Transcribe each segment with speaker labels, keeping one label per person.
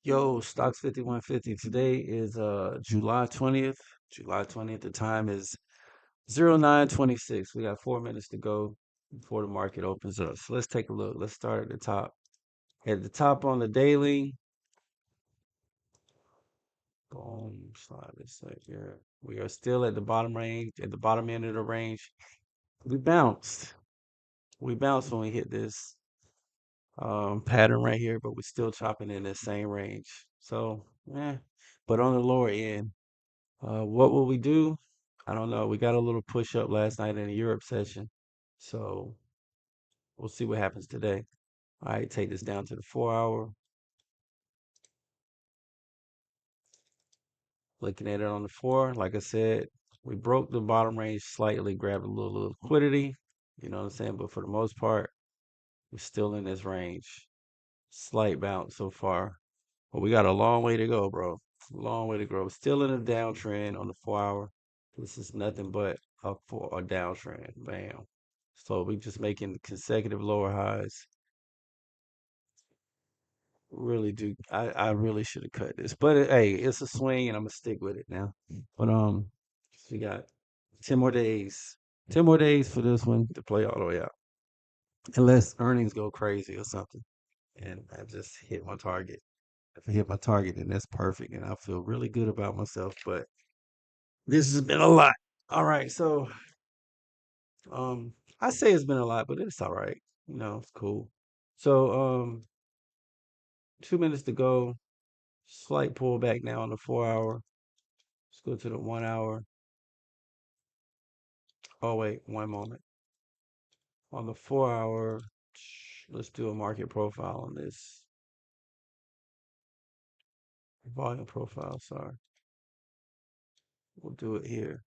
Speaker 1: Yo, Stocks 5150. Today is July 20th. July 20th. The time is 09:26. We got 4 minutes to go before the market opens up. So let's take a look. Let's start at the top. At the top on the daily, boom, slide this right here. We are still at the bottom range, at the bottom end of the range. We bounced. We bounced when we hit this pattern right here, but we're still chopping in the same range. So, but on the lower end. What will we do? I don't know. We got a little push up last night in the Europe session. So we'll see what happens today. All right, take this down to the 4 hour. Looking at it on the four, like I said, we broke the bottom range slightly, grabbed a little liquidity. You know what I'm saying? But for the most part, we're still in this range. Slight bounce so far. But we got a long way to go, bro. Long way to go. Still in a downtrend on the 4 hour. This is nothing but for a downtrend. Bam. So we just making consecutive lower highs. Really do. I really should have cut this, but hey, it's a swing, and I'm gonna stick with it now. But we got 10 more days. 10 more days for this one to play all the way out, unless earnings go crazy or something, and I just hit my target. If I hit my target, then that's perfect, and I feel really good about myself. But this has been a lot. All right, so I say it's been a lot, but it's all right. It's cool. So 2 minutes to go. Slight pullback now on the 4 hour. Let's go to the 1 hour. Oh wait, one moment. On the 4 hour, let's do a market profile on this. Volume profile, sorry. We'll do it here.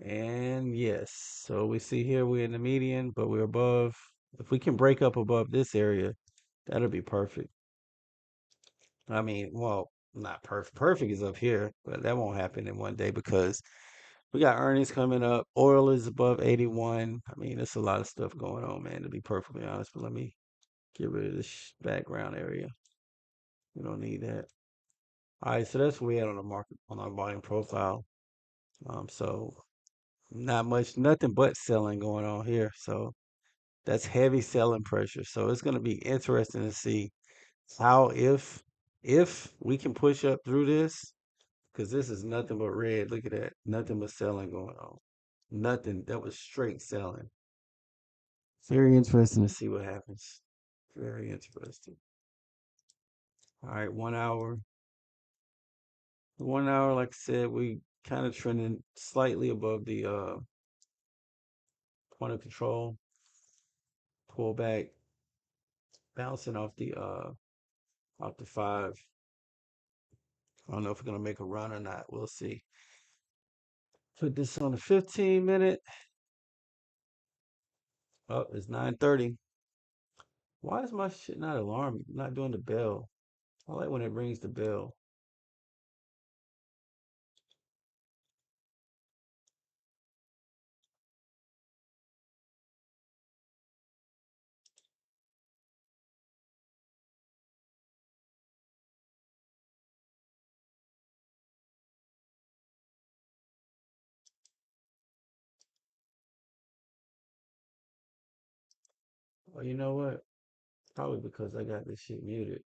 Speaker 1: And yes, so we see here we're in the median, but we're above. If we can break up above this area, that'll be perfect. I mean, well, not perfect. Perfect is up here, but that won't happen in one day because we got earnings coming up. Oil is above 81. I mean, there's a lot of stuff going on, man, to be perfectly honest. But let me get rid of this background area. We don't need that. All right, so that's where we at on the market on our volume profile. So not much, nothing but selling going on here. So that's heavy selling pressure. So it's going to be interesting to see how if we can push up through this, because this is nothing but red. Look at that, nothing but selling going on. Nothing. That was straight selling. Very interesting to see what happens. Very interesting. All right, 1 hour. 1 hour, like I said, we kind of trending slightly above the point of control. Pull back, bouncing off the five. I don't know if we're gonna make a run or not. We'll see. Put this on the 15 minute. Oh, it's 9:30. Why is my shit not alarming? Not doing the bell. I like when it rings the bell. Well, you know what? Probably because I got this shit muted.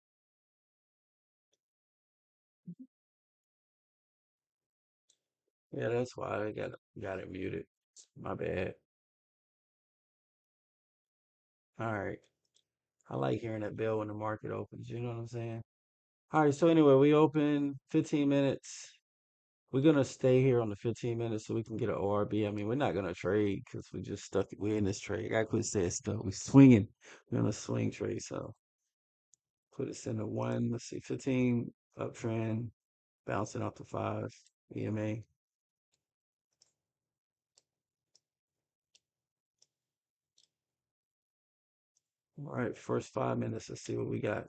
Speaker 1: Yeah, that's why I got it muted. My bad. All right. I like hearing that bell when the market opens. You know what I'm saying? All right. So anyway, we open 15 minutes. We're gonna stay here on the 15 minutes so we can get an ORB. I mean, we're not gonna trade because we just stuck. We're in this trade. I quit saying stuff. We swinging. We're on a swing trade. So put us in the one. Let's see, 15 uptrend, bouncing off the five EMA. All right, first 5 minutes. Let's see what we got.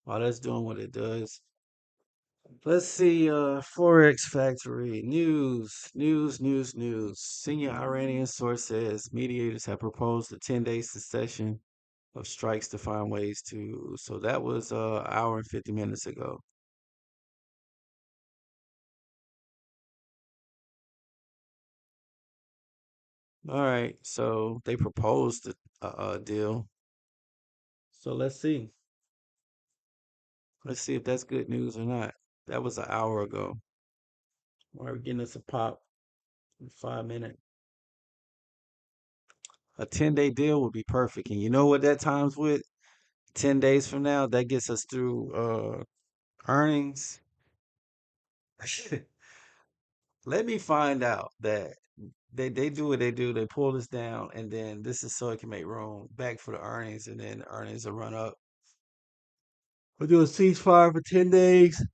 Speaker 1: while that's doing what it does. Let's see, Forex Factory news. Senior Iranian source says mediators have proposed a 10-day cessation of strikes to find ways to. So that was hour and 50 minutes ago. All right, so they proposed a deal. So let's see. Let's see if that's good news or not. That was an hour ago. We're getting us a pop in 5 minutes. A 10-day deal would be perfect. And you know what that times with? 10 days from now, that gets us through earnings. Let me find out that they do what they do. They pull this down, and then this is so it can make room back for the earnings, and then the earnings will run up. We'll do a ceasefire for 10 days.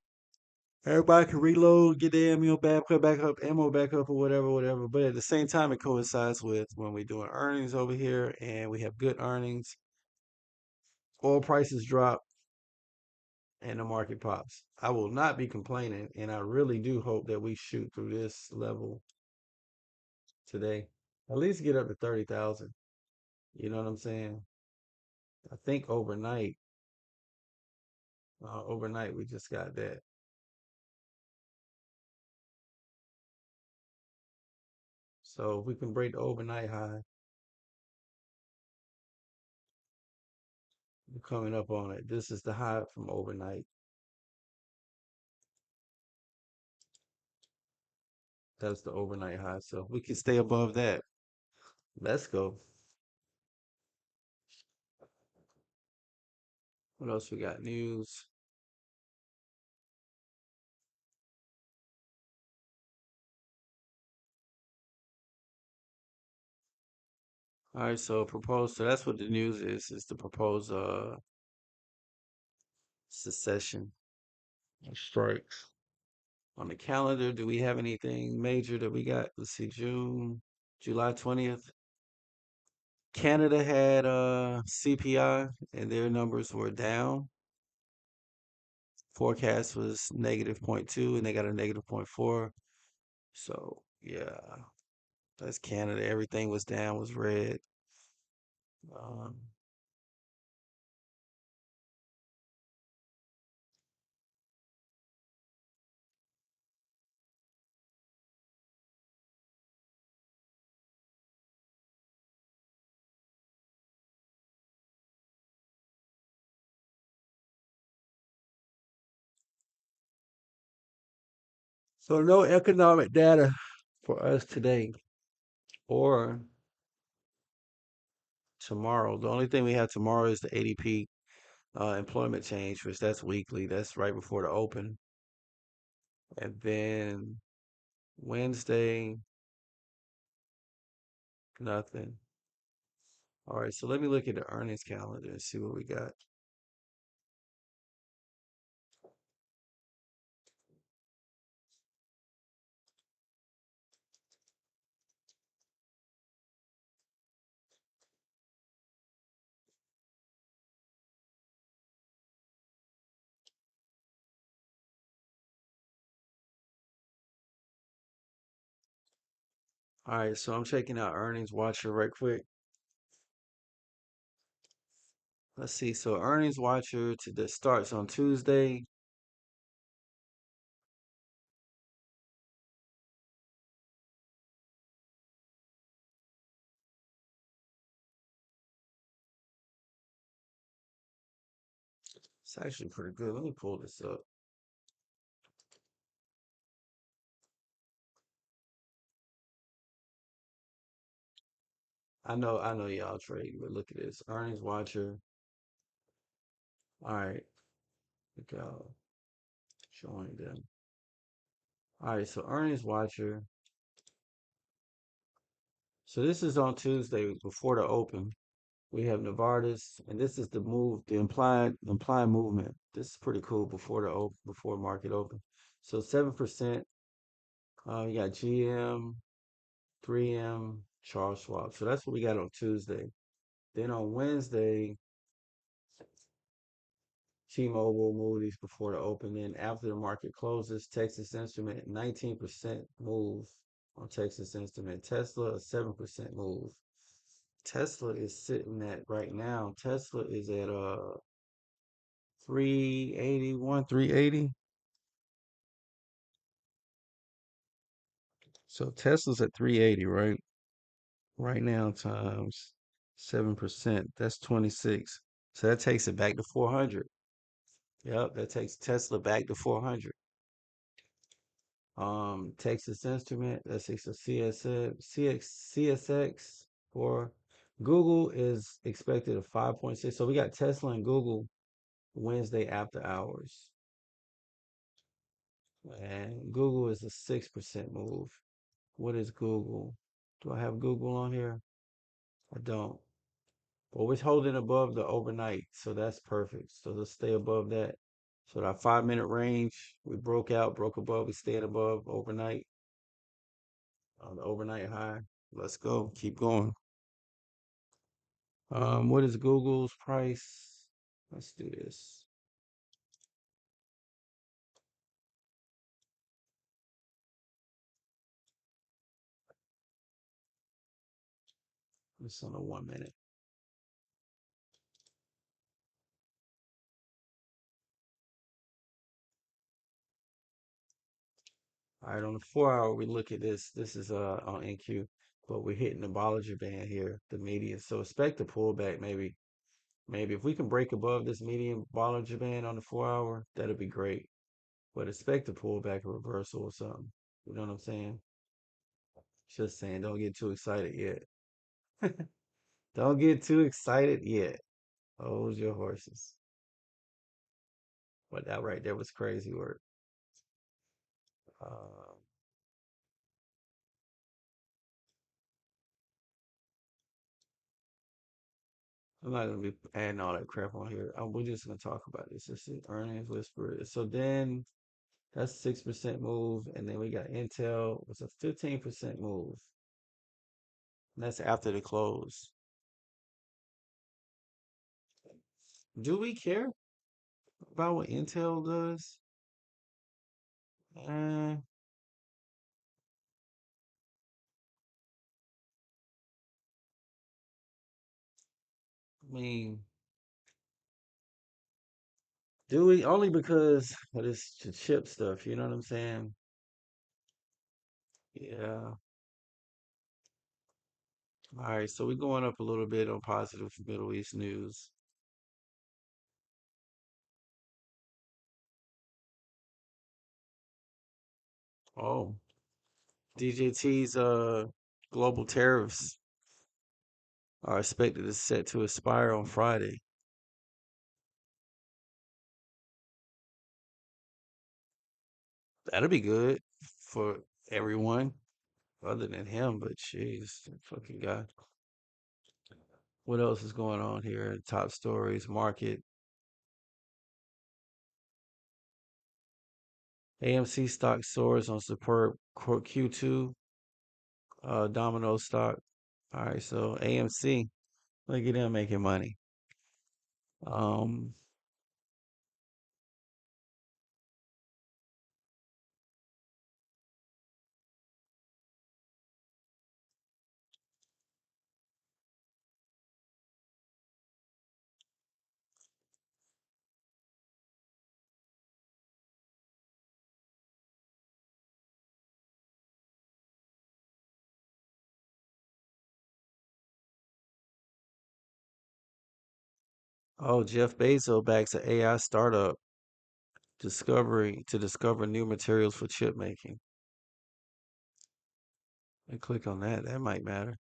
Speaker 1: Everybody can reload, get their ammo back up, or whatever. But at the same time, it coincides with when we're doing earnings over here, and we have good earnings. Oil prices drop, and the market pops. I will not be complaining, and I really do hope that we shoot through this level today. At least get up to 30,000. You know what I'm saying? I think overnight we just got that. So if we can break the overnight high, we're coming up on it. This is the high from overnight. That's the overnight high. So if we can stay above that, let's go. What else we got? News. All right, so proposed. So that's what the news is the proposed secession or strikes. On the calendar, do we have anything major that we got? Let's see, July 20th. Canada had CPI and their numbers were down. Forecast was negative zero point 0.2 and they got a negative zero point 0.4. So yeah, that's Canada. Everything was down, was red. Um, so no economic data for us today or tomorrow. The only thing we have tomorrow is the ADP employment change, which that's weekly. That's right before the open. And then Wednesday, nothing. All right, so let me look at the earnings calendar and see what we got. All right, so I'm checking out earnings watcher right quick. Let's see. So earnings watcher to that starts on Tuesday. It's actually pretty good. Let me pull this up. I know y'all trading, but look at this. Earnings watcher. All right, look out. Showing them. All right, so earnings watcher. So this is on Tuesday before the open. We have Novartis, and this is the move, the implied movement. This is pretty cool before the before market open. So 7%. You got GM, 3M, Charles Schwab. So that's what we got on Tuesday. Then on Wednesday, T-Mobile, Moody's before the opening. After the market closes, Texas Instrument 19% move on Texas Instrument. Tesla a 7% move. Tesla is sitting at right now. Tesla is at 381, 380. So Tesla's at 380, right? Right now times 7%. That's 26. So that takes it back to 400. Yep, that takes Tesla back to 400. Texas Instrument, that's a CSX for Google is expected at 5.6. So we got Tesla and Google Wednesday after hours. And Google is a 6% move. What is Google? Do I have Google on here? I don't. But we're holding above the overnight, so that's perfect. So let's stay above that. So that 5 minute range, we broke out, broke above, we stayed above overnight on the overnight high. Let's go. Keep going. What is Google's price? Let's do this. It's on a 1 minute. All right, on the 4 hour, we look at this. This is on NQ, but we're hitting the Bollinger Band here, the median. So expect a pullback, maybe if we can break above this median Bollinger Band on the 4 hour, that'd be great. But expect a pullback, a reversal or something. You know what I'm saying? Just saying, don't get too excited yet. Don't get too excited yet. Hold your horses. But that right there was crazy work. Um, I'm not gonna be adding all that crap on here. We're just gonna talk about this. This is earnings whisper. So then that's 6% move, and then we got Intel was a 15% move. And that's after the close. Do we care about what Intel does? I mean, do we only because of this chip stuff? You know what I'm saying? Yeah. All right. So we're going up a little bit on positive Middle East news. Oh, DJT's global tariffs are expected to set to expire on Friday. That'll be good for everyone other than him, but jeez, that fucking guy. What else is going on here? Top stories, market. AMC stock soars on superb Q2. Domino stock. All right, so AMC, look at them making money. Um, oh, Jeff Bezos backs an AI startup discover new materials for chip making. And click on that. That might matter.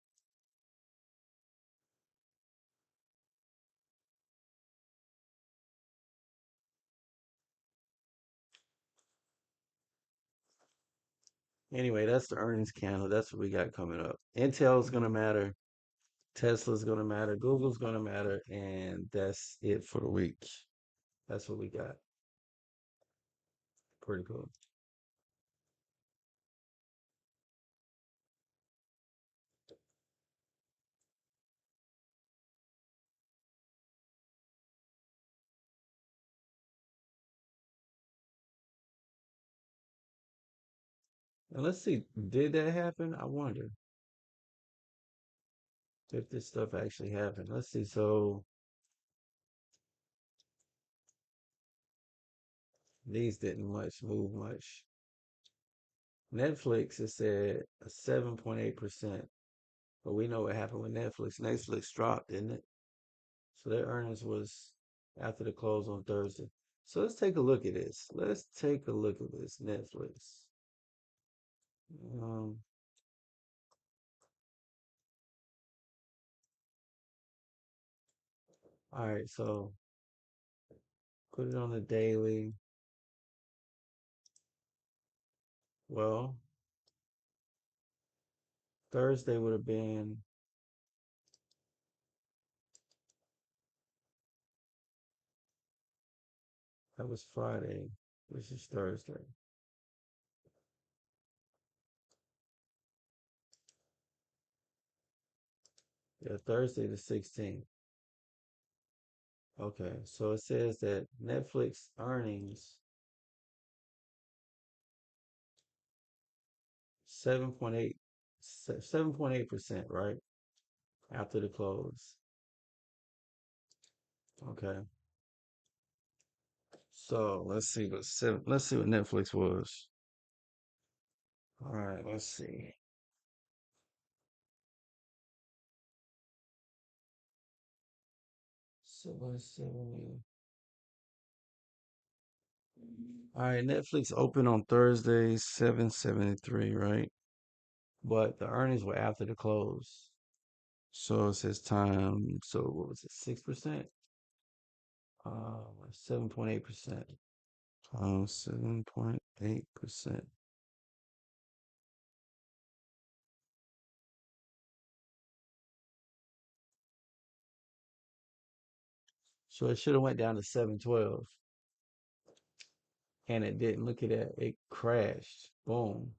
Speaker 1: Anyway, that's the earnings candle. That's what we got coming up. Intel's gonna matter. Tesla's gonna matter. Google's gonna matter, and that's it for the week. That's what we got. Pretty cool. And let's see, did that happen? I wonder if this stuff actually happened. Let's see. So these didn't much move much. Netflix is at 7.8%. But we know what happened with Netflix. Netflix dropped, didn't it? So their earnings was after the close on Thursday. So let's take a look at this. Let's take a look at this Netflix. Um, all right, so put it on the daily. Well, Thursday would have been, that was Friday. This is Thursday. Yeah, Thursday the 16th. Okay, so it says that Netflix earnings 7.8 7.8%, right? After the close. Okay. So let's see what Netflix was. All right, let's see. 770. All right, Netflix opened on Thursday, 773, right? But the earnings were after the close. So it says time. So what was it? 6%? 7.8%. 7.8%. So it should have went down to 712. And it didn't. Look at that. It crashed. Boom.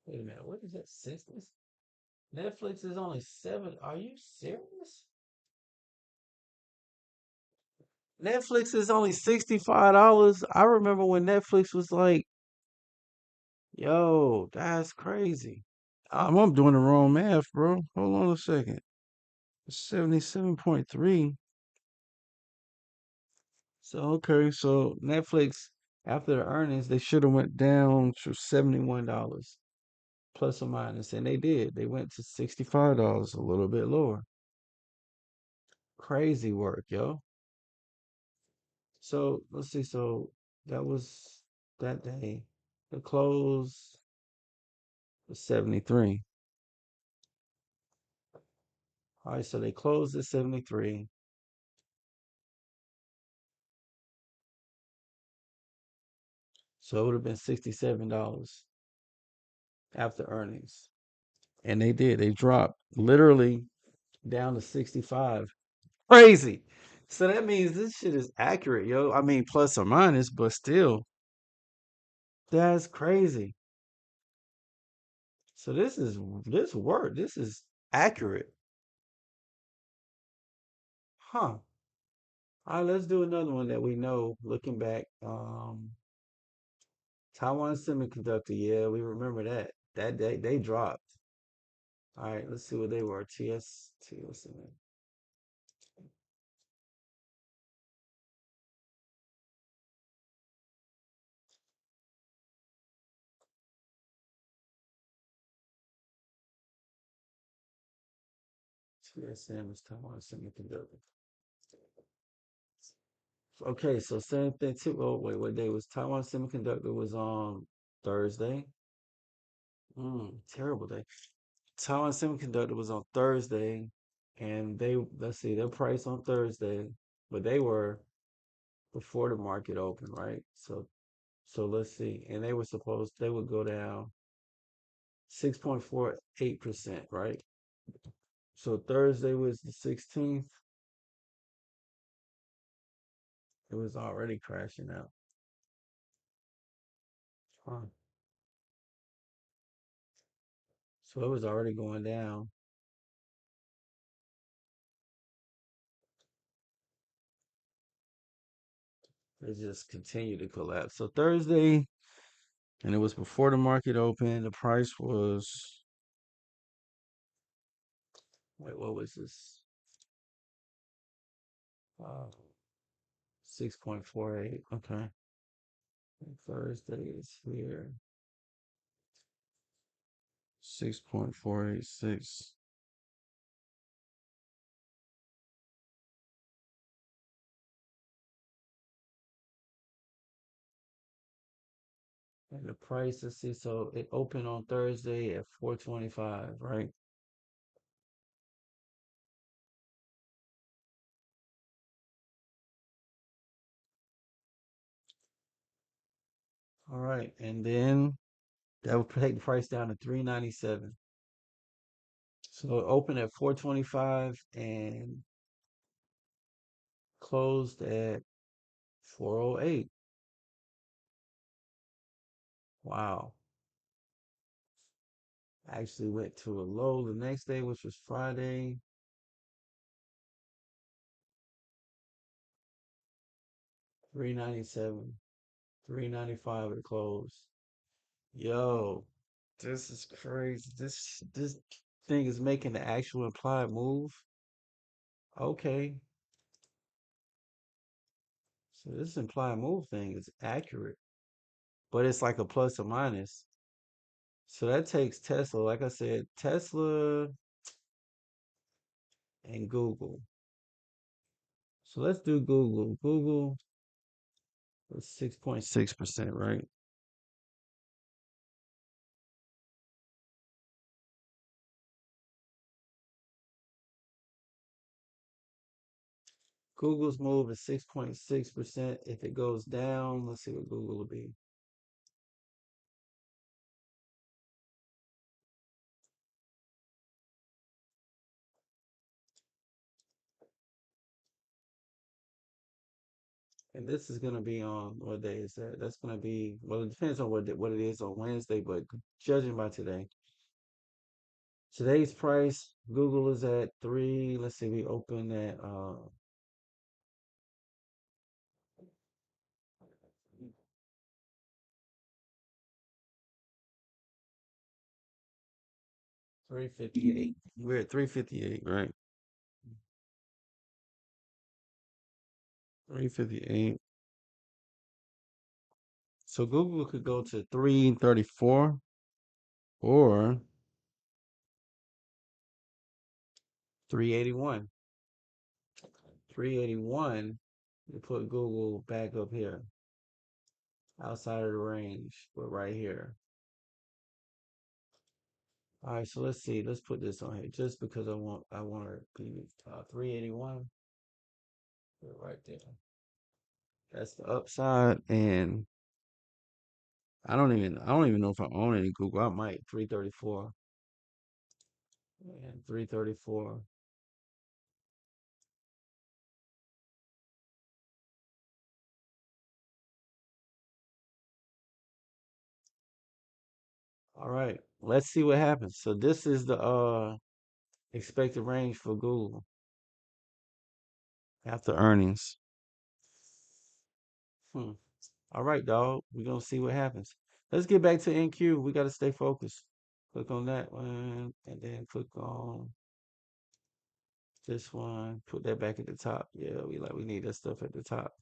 Speaker 1: Wait a minute. What is that? 60? Netflix is only seven. Are you serious? Netflix is only $65. I remember when Netflix was like, yo, that's crazy. I'm doing the wrong math, bro. Hold on a second. 77.3. So okay, so Netflix after the earnings, they should have went down to $71 plus or minus, and they did. They went to $65, a little bit lower. Crazy work, yo. So let's see. So that was that day. The close was 73. All right, so they closed at 73. So it would have been $67 after earnings. And they did. They dropped literally down to 65. Crazy. So that means this shit is accurate, yo. I mean, plus or minus, but still, that's crazy. So this work. This is accurate. Huh. All right, let's do another one that we know looking back. Taiwan Semiconductor, yeah, we remember that. That they dropped. All right, let's see what they were. TSM. TSM is Taiwan Semiconductor. Okay, so same thing too. Oh wait, what day was Taiwan Semiconductor was on Thursday? Terrible day. Taiwan Semiconductor was on Thursday, and they let's see their price on Thursday, but they were before the market opened, right? So let's see, and they would go down 6.48%, right? So Thursday was the 16th. It was already crashing out. Huh. So it was already going down. It just continued to collapse. So Thursday, and it was before the market opened. The price was, wait, what was this? Uh, 6.48. Okay. Thursday is here. 6.486. And the price, let's see, so it opened on Thursday at 425, right? All right. And then that would take the price down to 397. So it opened at 425 and closed at 408. Wow. Actually went to a low the next day, which was Friday. 397. 395 it closed. Yo, this is crazy. This thing is making the actual implied move. Okay. So this implied move thing is accurate, but it's like a plus or minus. So that takes Tesla, like I said, Tesla and Google. So let's do Google. Google was 6.6%, right? Google's move is 6.6%. If it goes down, let's see what Google will be. And this is going to be on what day is that? That's going to be, well, it depends on what it is on Wednesday, but judging by today, today's price, Google is at three. Let's see, we open at 358. We're at 358, right? 358. So Google could go to 334 or 381. 381, you put Google back up here, outside of the range, but right here. All right, so let's see. Let's put this on here just because I want to be 381. Right there. That's the upside, and I don't even know if I own any Google. I might 334 and 334. All right, let's see what happens. So this is the expected range for Google after earnings. Hmm. All right, dog. We're gonna see what happens. Let's get back to NQ. We gotta stay focused. Click on that one and then click on this one. Put that back at the top. Yeah, we need that stuff at the top.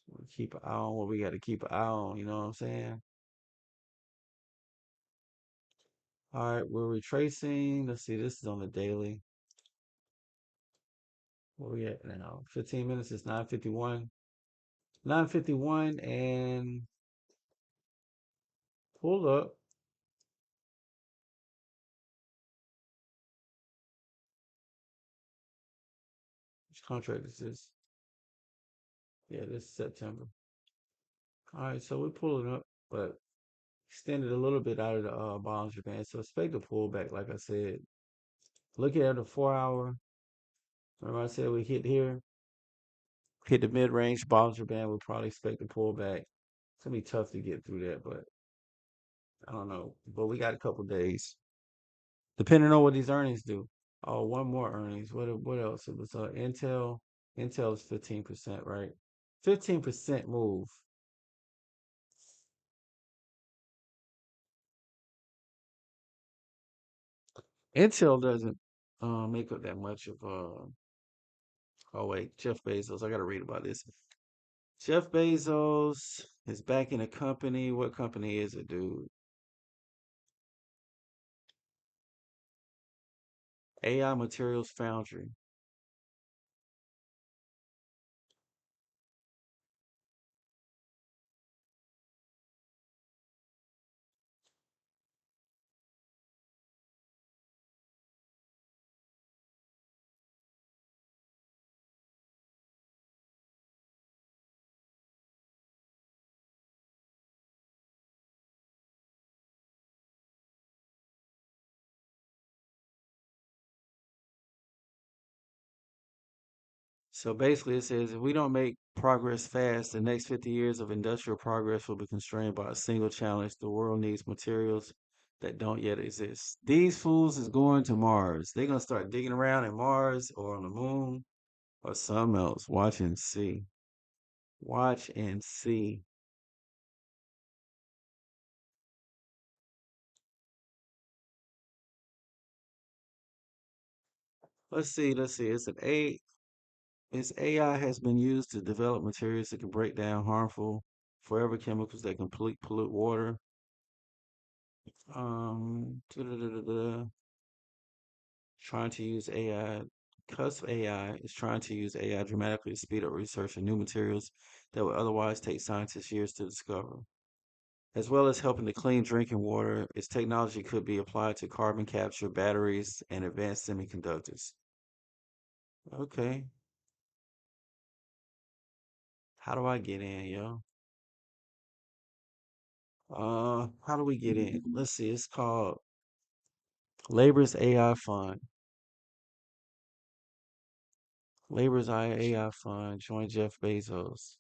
Speaker 1: We keep an eye on what we gotta keep an eye on, you know what I'm saying? All right, we're retracing. Let's see, this is on the daily. Where we at now? 15 minutes is 9:51. 9:51 and pull up. Which contract is this? Yeah, this is September. All right, so we're pulling up, but extended a little bit out of the Bollinger Band. So expect a pullback, like I said. Looking at the 4 hour. Remember I said we hit here, hit the mid range Bollinger Band. We'll probably expect a pullback. It's gonna be tough to get through that, but I don't know. But we got a couple days, depending on what these earnings do. Oh, one more earnings. What else? It was Intel. Intel is 15%, right? 15% move. Intel doesn't make up that much of oh wait, Jeff Bezos. I gotta read about this. Jeff Bezos is backing a company. What company is it, dude? AI Materials Foundry. So basically, it says if we don't make progress fast, the next 50 years of industrial progress will be constrained by a single challenge. The world needs materials that don't yet exist. These fools is going to Mars. They're going to start digging around in Mars or on the moon or something else. Watch and see. Watch and see. Let's see. Let's see. Its AI has been used to develop materials that can break down harmful forever chemicals that can pollute water. Trying to use AI. Cusp AI is trying to use AI dramatically to speed up research on new materials that would otherwise take scientists years to discover. As well as helping to clean drinking water, its technology could be applied to carbon capture, batteries, and advanced semiconductors. Okay, how do I get in, yo? How do we get in? Let's see. It's called Labor's AI Fund. Labor's AI Fund. Join Jeff Bezos.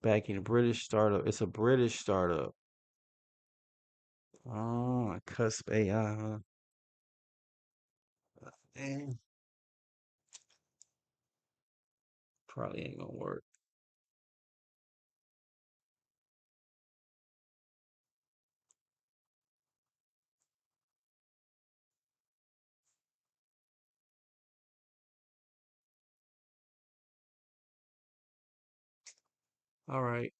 Speaker 1: Backing a British startup. It's a British startup. Oh, Cusp AI, huh? Eh, probably ain't gonna work. All right.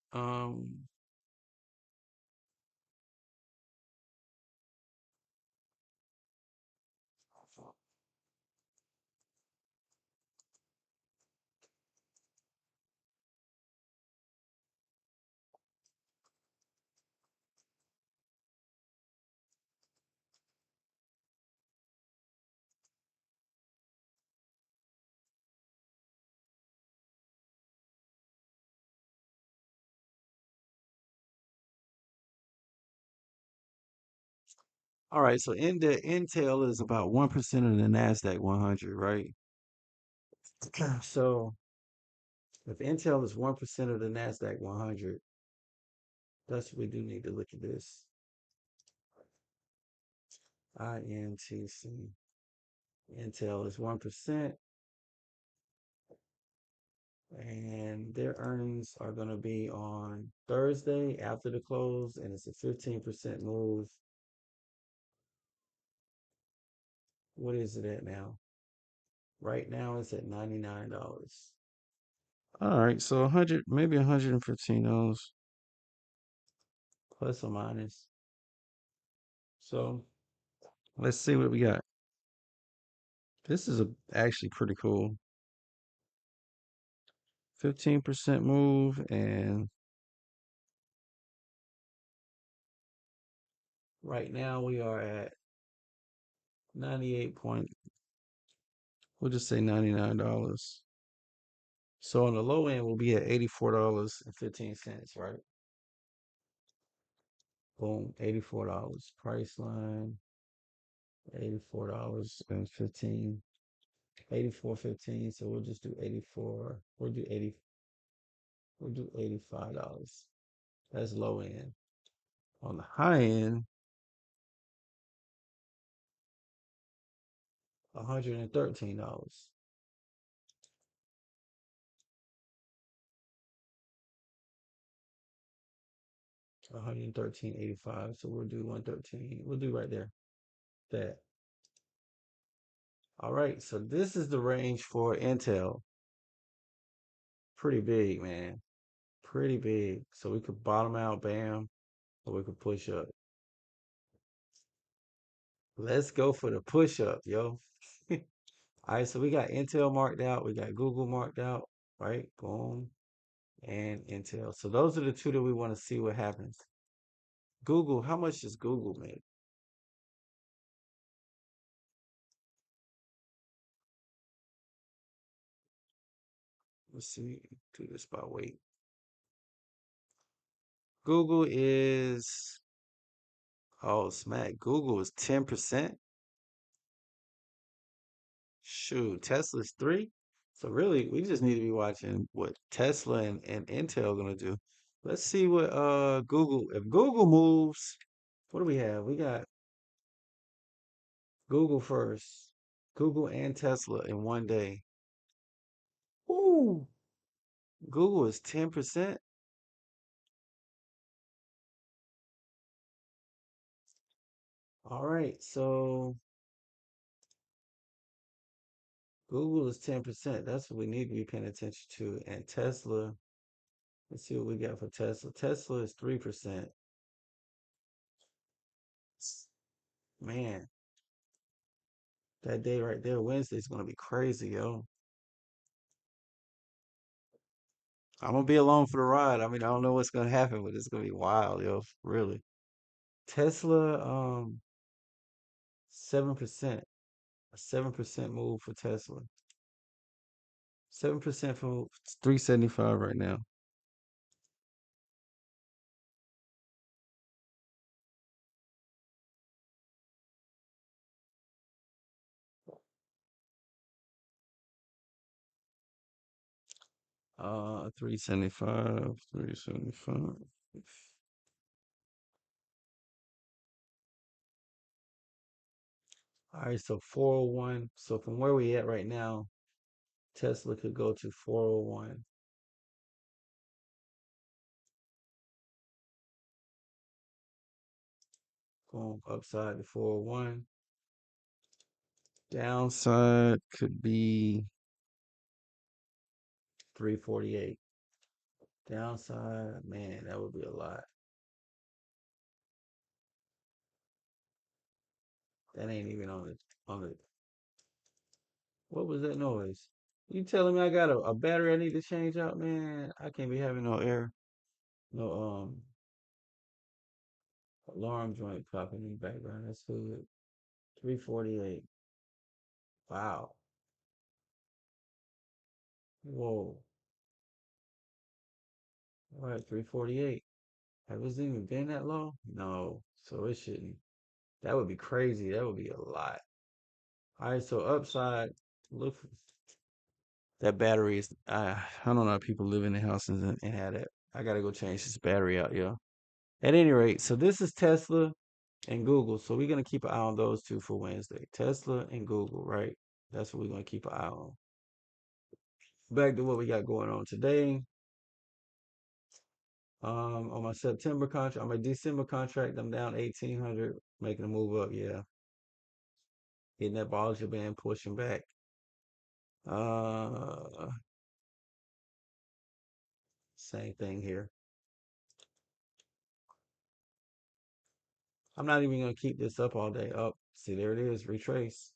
Speaker 1: All right. So in the Intel is about 1% of the Nasdaq 100, right? So if Intel is 1% of the Nasdaq 100, thus we do need to look at this. INTC. Intel is 1%, and their earnings are going to be on Thursday after the close, and it's a 15% move. What is it at now? Right now it's at $99. All right, so 100, maybe $115 plus or minus. So let's see what we got. This is actually pretty cool. 15% move, and right now we are at 98 point, we'll just say $99. So on the low end, we'll be at $84.15, right? Boom, $84. Price line, $84.15. 84.15. So we'll just do 84. We'll do $85. That's low end. On the high end, $113. 113.85. So we'll do 113. We'll do right there. That. All right. So this is the range for Intel. Pretty big, man. Pretty big. So we could bottom out, bam, or we could push up. Let's go for the push up, yo. All right. So we got Intel marked out. We got Google marked out, right? Boom. And Intel. So those are the two that we want to see what happens. Google, how much does Google make? Let's see. Do this by weight. Google is oh smack. Google is 10%. Shoot, Tesla's 3. So really we just need to be watching what Tesla and Intel gonna do. Let's see what Google if Google moves, what do we have? We got Google first. Google and Tesla in one day. Ooh. Google is 10%. All right, so Google is 10%. That's what we need to be paying attention to. And Tesla, let's see what we got for Tesla. Tesla is 3%. Man, that day right there, Wednesday, is gonna be crazy, yo. I'm gonna be along for the ride. I mean, I don't know what's gonna happen, but it's gonna be wild, yo. Really. Tesla, 7%. A 7% move for Tesla. 7% for 375 right now. Uh, 375, 375. All right, so 401. So from where we at right now, Tesla could go to 401. Boom, upside to 401. Downside could be 348. Downside, man, that would be a lot. That ain't even on the. What was that noise? You telling me I got a battery I need to change out, man? I can't be having no air, no alarm joint popping in the background. That's good. 348. Wow. Whoa. All right, 348. Have it even been that low? No. So it shouldn't. That would be crazy. That would be a lot. All right, so upside, look, that battery is. I don't know how people live in the houses and have that. I gotta go change this battery out, yo. At any rate, so this is Tesla and Google. So we're gonna keep an eye on those two for Wednesday. Tesla and Google, right? That's what we're gonna keep an eye on. Back to what we got going on today. On my September contract, on my December contract, I'm down 1,800, making a move up. Yeah, hitting that Bollinger Band, pushing back. Uh, Same thing here. I'm not even gonna keep this up all day. Up, see there it is, retrace.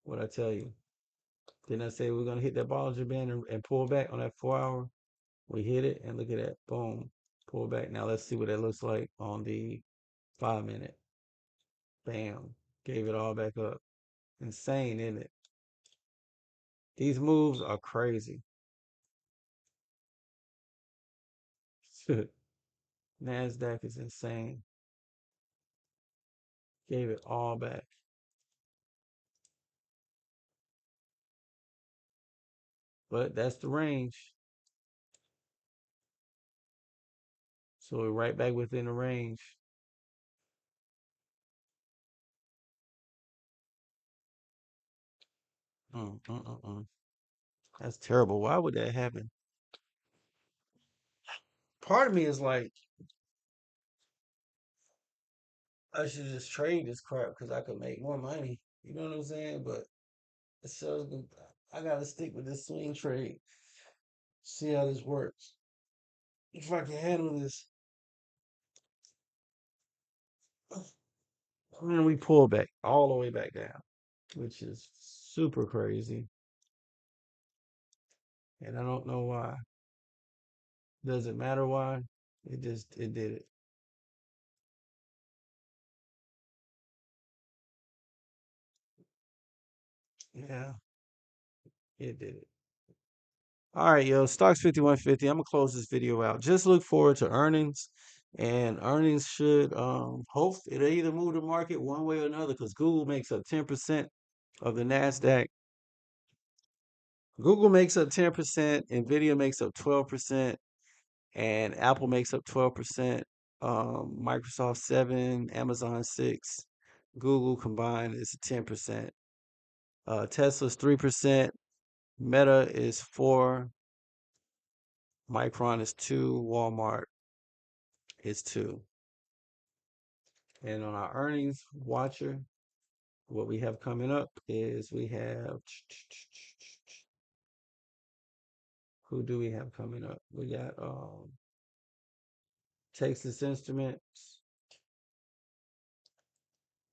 Speaker 1: What I tell you? Didn't I say we're gonna hit that Bollinger Band and pull back on that 4 hour? We hit it and look at that. Boom. Pull back. Now let's see what that looks like on the 5 minute. Bam. Gave it all back up. Insane, isn't it? These moves are crazy. NASDAQ is insane. Gave it all back. But that's the range. So we're right back within the range. Mm, mm, mm, mm. That's terrible. Why would that happen? Part of me is like, I should just trade this crap because I could make more money. You know what I'm saying? But so I gotta stick with this swing trade. See how this works. If I can handle this, and then we pull back all the way back down, which is super crazy. And I don't know why. Does it matter why? It did it. Yeah, it did it. All right, yo, stocks 5150. I'm gonna close this video out. Just look forward to earnings, and earnings should hope it'll either move the market one way or another because Google makes up 10% of the Nasdaq. Google makes up 10%, Nvidia makes up 12%, and Apple makes up 12%. Microsoft 7, Amazon 6, Google combined is 10%. Tesla's 3%, Meta is 4, Micron is 2, Walmart is 2. And on our earnings watcher, what we have coming up is we have who do we have coming up? We got Texas Instruments.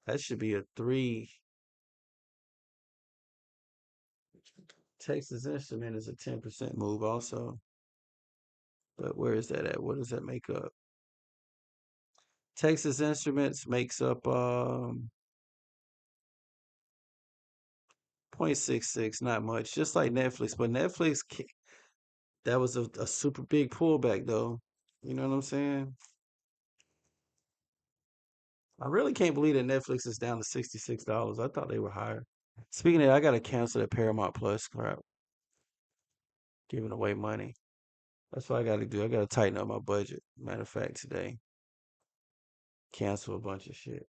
Speaker 1: That should be a 3. Texas Instrument is a 10% move also. But where is that at? What does that make up? Texas Instruments makes up 0.66, not much, just like Netflix. But Netflix, that was a super big pullback, though. You know what I'm saying? I really can't believe that Netflix is down to $66. I thought they were higher. Speaking of that, I got to cancel that Paramount Plus crap, giving away money. That's what I got to do. I got to tighten up my budget. Matter of fact, today, cancel a bunch of shit.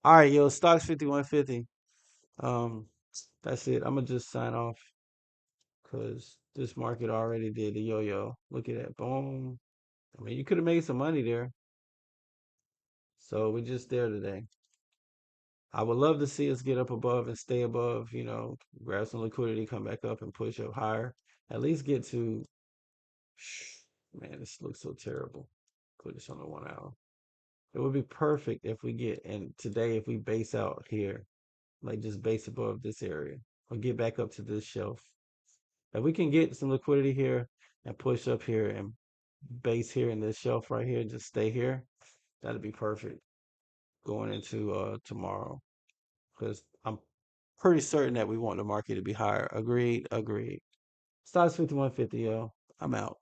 Speaker 1: All right, yo, stocks 5150. Um, that's it. I'm gonna just sign off because this market already did the yo-yo. Look at that, boom. I mean, you could have made some money there. So we're just there today. I would love to see us get up above and stay above, grab some liquidity, come back up and push up higher. At least get to, man, this looks so terrible. Put this on the 1 hour. It would be perfect if we get, and today if we base out here, like just base above this area or get back up to this shelf. If we can get some liquidity here and push up here and base here in this shelf right here, just stay here, that'd be perfect going into tomorrow. Because I'm pretty certain that we want the market to be higher. Agreed, agreed. Stocks 5150, yo. I'm out.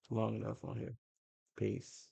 Speaker 1: Long enough on here. Peace.